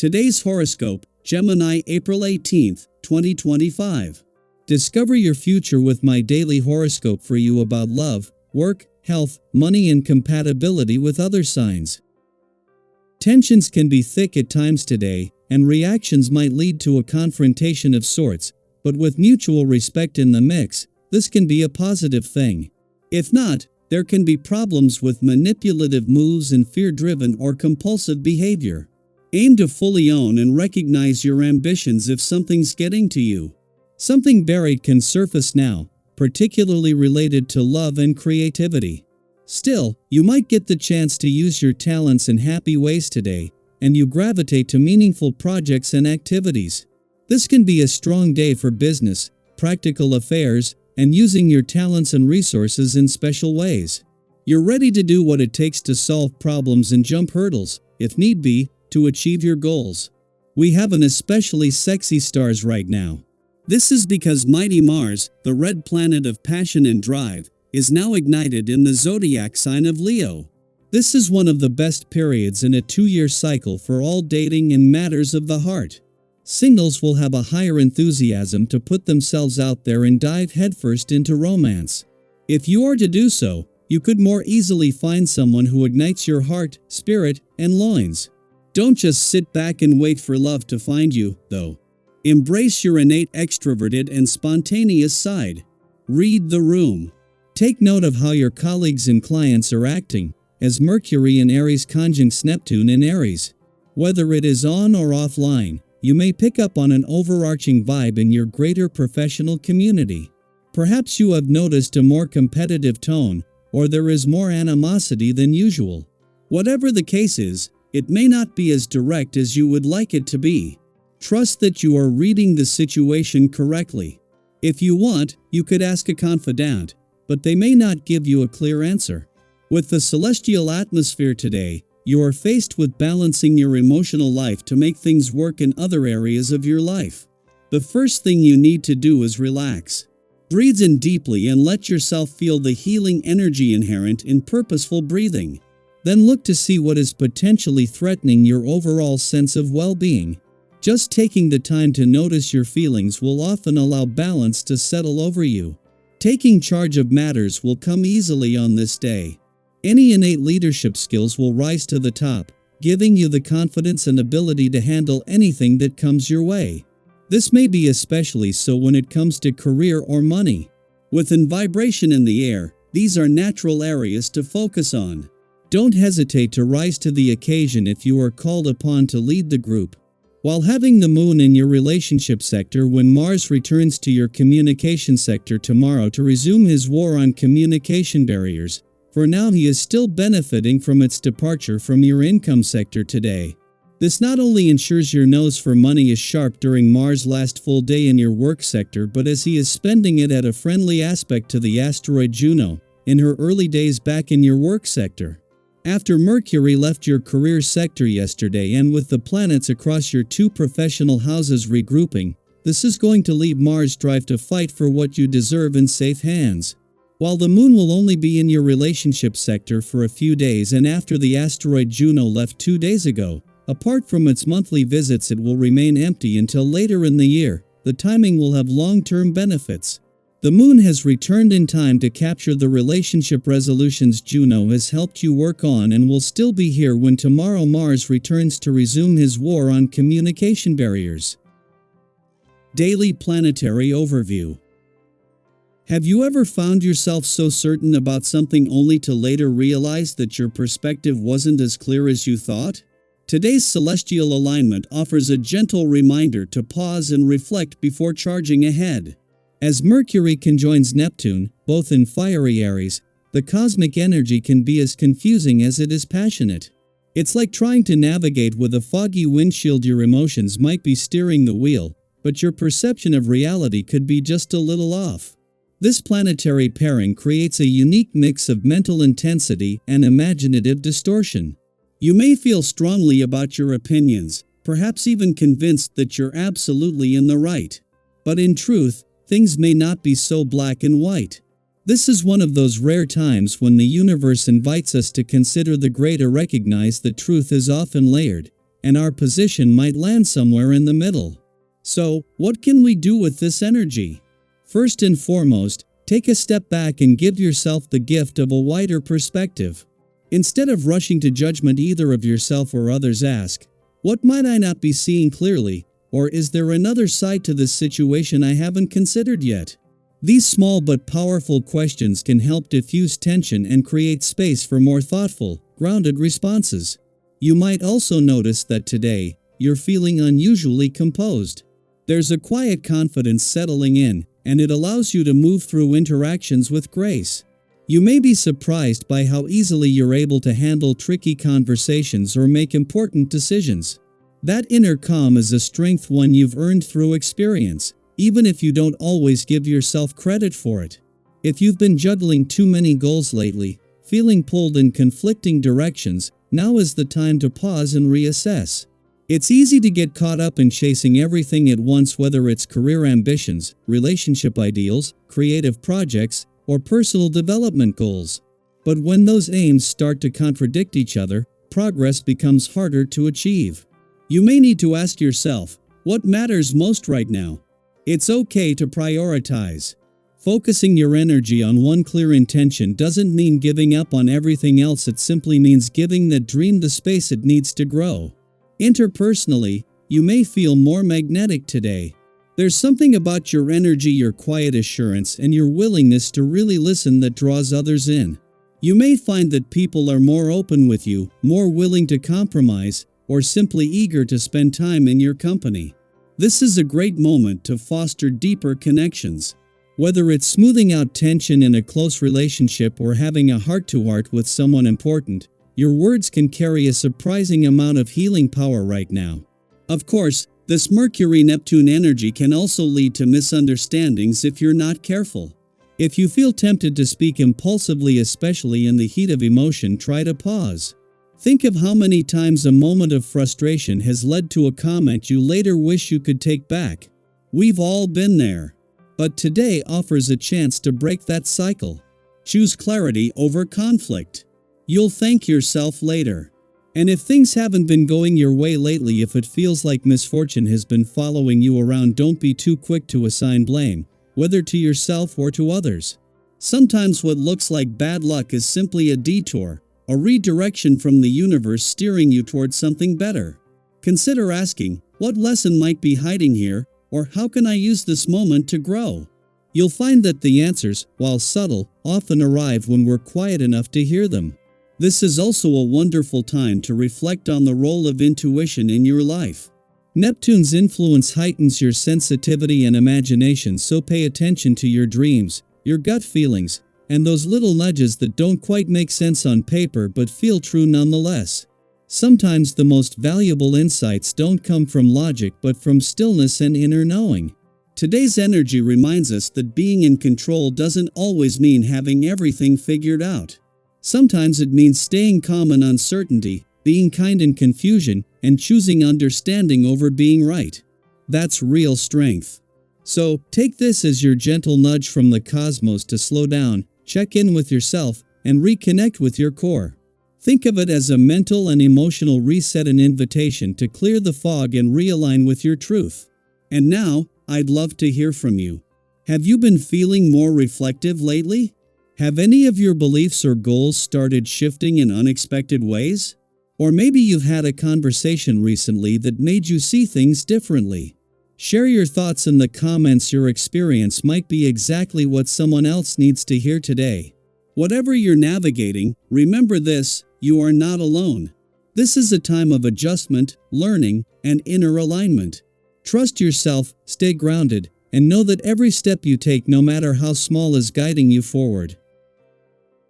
Today's horoscope, Gemini April 18th, 2025. Discover your future with my daily horoscope for you about love, work, health, money and compatibility with other signs. Tensions can be thick at times today, and reactions might lead to a confrontation of sorts, but with mutual respect in the mix, this can be a positive thing. If not, there can be problems with manipulative moves and fear-driven or compulsive behavior. Aim to fully own and recognize your ambitions if something's getting to you. Something buried can surface now, particularly related to love and creativity. Still, you might get the chance to use your talents in happy ways today, and you gravitate to meaningful projects and activities. This can be a strong day for business, practical affairs, and using your talents and resources in special ways. You're ready to do what it takes to solve problems and jump hurdles, if need be, to achieve your goals. We have an especially sexy stars right now. This is because mighty Mars, the red planet of passion and drive, is now ignited in the zodiac sign of Leo. This is one of the best periods in a 2-year cycle for all dating and matters of the heart. Singles will have a higher enthusiasm to put themselves out there and dive headfirst into romance. If you are to do so, you could more easily find someone who ignites your heart, spirit, and loins. Don't just sit back and wait for love to find you, though. Embrace your innate extroverted and spontaneous side. Read the room. Take note of how your colleagues and clients are acting, as Mercury in Aries conjuncts Neptune in Aries. Whether it is on or offline, you may pick up on an overarching vibe in your greater professional community. Perhaps you have noticed a more competitive tone, or there is more animosity than usual. Whatever the case is, it may not be as direct as you would like it to be. Trust that you are reading the situation correctly. If you want, you could ask a confidant, but they may not give you a clear answer. With the celestial atmosphere today, you are faced with balancing your emotional life to make things work in other areas of your life. The first thing you need to do is relax. Breathe in deeply and let yourself feel the healing energy inherent in purposeful breathing. Then look to see what is potentially threatening your overall sense of well-being. Just taking the time to notice your feelings will often allow balance to settle over you. Taking charge of matters will come easily on this day. Any innate leadership skills will rise to the top, giving you the confidence and ability to handle anything that comes your way. This may be especially so when it comes to career or money. With vibration in the air, these are natural areas to focus on. Don't hesitate to rise to the occasion if you are called upon to lead the group. While having the moon in your relationship sector when Mars returns to your communication sector tomorrow to resume his war on communication barriers, for now he is still benefiting from its departure from your income sector today. This not only ensures your nose for money is sharp during Mars' last full day in your work sector, but as he is spending it at a friendly aspect to the asteroid Juno, in her early days back in your work sector. After Mercury left your career sector yesterday and with the planets across your 2 professional houses regrouping, this is going to leave Mars' drive to fight for what you deserve in safe hands. While the moon will only be in your relationship sector for a few days and after the asteroid Juno left 2 days ago, apart from its monthly visits it will remain empty until later in the year. The timing will have long-term benefits. The moon has returned in time to capture the relationship resolutions Juno has helped you work on and will still be here when tomorrow Mars returns to resume his war on communication barriers. Daily Planetary Overview. Have you ever found yourself so certain about something only to later realize that your perspective wasn't as clear as you thought? Today's celestial alignment offers a gentle reminder to pause and reflect before charging ahead. As Mercury conjoins Neptune, both in fiery Aries, the cosmic energy can be as confusing as it is passionate. It's like trying to navigate with a foggy windshield. Your emotions might be steering the wheel, but your perception of reality could be just a little off. This planetary pairing creates a unique mix of mental intensity and imaginative distortion. You may feel strongly about your opinions, perhaps even convinced that you're absolutely in the right. But in truth, things may not be so black and white. This is one of those rare times when the universe invites us to consider the gray, to recognize that truth is often layered, and our position might land somewhere in the middle. So, what can we do with this energy? First and foremost, take a step back and give yourself the gift of a wider perspective. Instead of rushing to judgment either of yourself or others, ask, what might I not be seeing clearly, or is there another side to this situation I haven't considered yet? These small but powerful questions can help diffuse tension and create space for more thoughtful, grounded responses. You might also notice that today, you're feeling unusually composed. There's a quiet confidence settling in, and it allows you to move through interactions with grace. You may be surprised by how easily you're able to handle tricky conversations or make important decisions. That inner calm is a strength one you've earned through experience, even if you don't always give yourself credit for it. If you've been juggling too many goals lately, feeling pulled in conflicting directions, now is the time to pause and reassess. It's easy to get caught up in chasing everything at once, whether it's career ambitions, relationship ideals, creative projects, or personal development goals. But when those aims start to contradict each other, progress becomes harder to achieve. You may need to ask yourself, what matters most right now? It's okay to prioritize. Focusing your energy on one clear intention doesn't mean giving up on everything else, it simply means giving that dream the space it needs to grow. Interpersonally, you may feel more magnetic today. There's something about your energy, your quiet assurance, and your willingness to really listen that draws others in. You may find that people are more open with you, more willing to compromise, or simply eager to spend time in your company. This is a great moment to foster deeper connections. Whether it's smoothing out tension in a close relationship or having a heart-to-heart with someone important, your words can carry a surprising amount of healing power right now. Of course, this Mercury-Neptune energy can also lead to misunderstandings if you're not careful. If you feel tempted to speak impulsively, especially in the heat of emotion, try to pause. Think of how many times a moment of frustration has led to a comment you later wish you could take back. We've all been there. But today offers a chance to break that cycle. Choose clarity over conflict. You'll thank yourself later. And if things haven't been going your way lately, if it feels like misfortune has been following you around, don't be too quick to assign blame, whether to yourself or to others. Sometimes what looks like bad luck is simply a detour, a redirection from the universe steering you towards something better. Consider asking, what lesson might be hiding here, or how can I use this moment to grow? You'll find that the answers, while subtle, often arrive when we're quiet enough to hear them. This is also a wonderful time to reflect on the role of intuition in your life. Neptune's influence heightens your sensitivity and imagination, so pay attention to your dreams, your gut feelings, and those little nudges that don't quite make sense on paper but feel true nonetheless. Sometimes the most valuable insights don't come from logic but from stillness and inner knowing. Today's energy reminds us that being in control doesn't always mean having everything figured out. Sometimes it means staying calm in uncertainty, being kind in confusion, and choosing understanding over being right. That's real strength. So, take this as your gentle nudge from the cosmos to slow down, check in with yourself, and reconnect with your core. Think of it as a mental and emotional reset, an invitation to clear the fog and realign with your truth. And now, I'd love to hear from you. Have you been feeling more reflective lately? Have any of your beliefs or goals started shifting in unexpected ways? Or maybe you've had a conversation recently that made you see things differently. Share your thoughts in the comments. Your experience might be exactly what someone else needs to hear today. Whatever you're navigating, remember this: you are not alone. This is a time of adjustment, learning, and inner alignment. Trust yourself, stay grounded, and know that every step you take, no matter how small, is guiding you forward.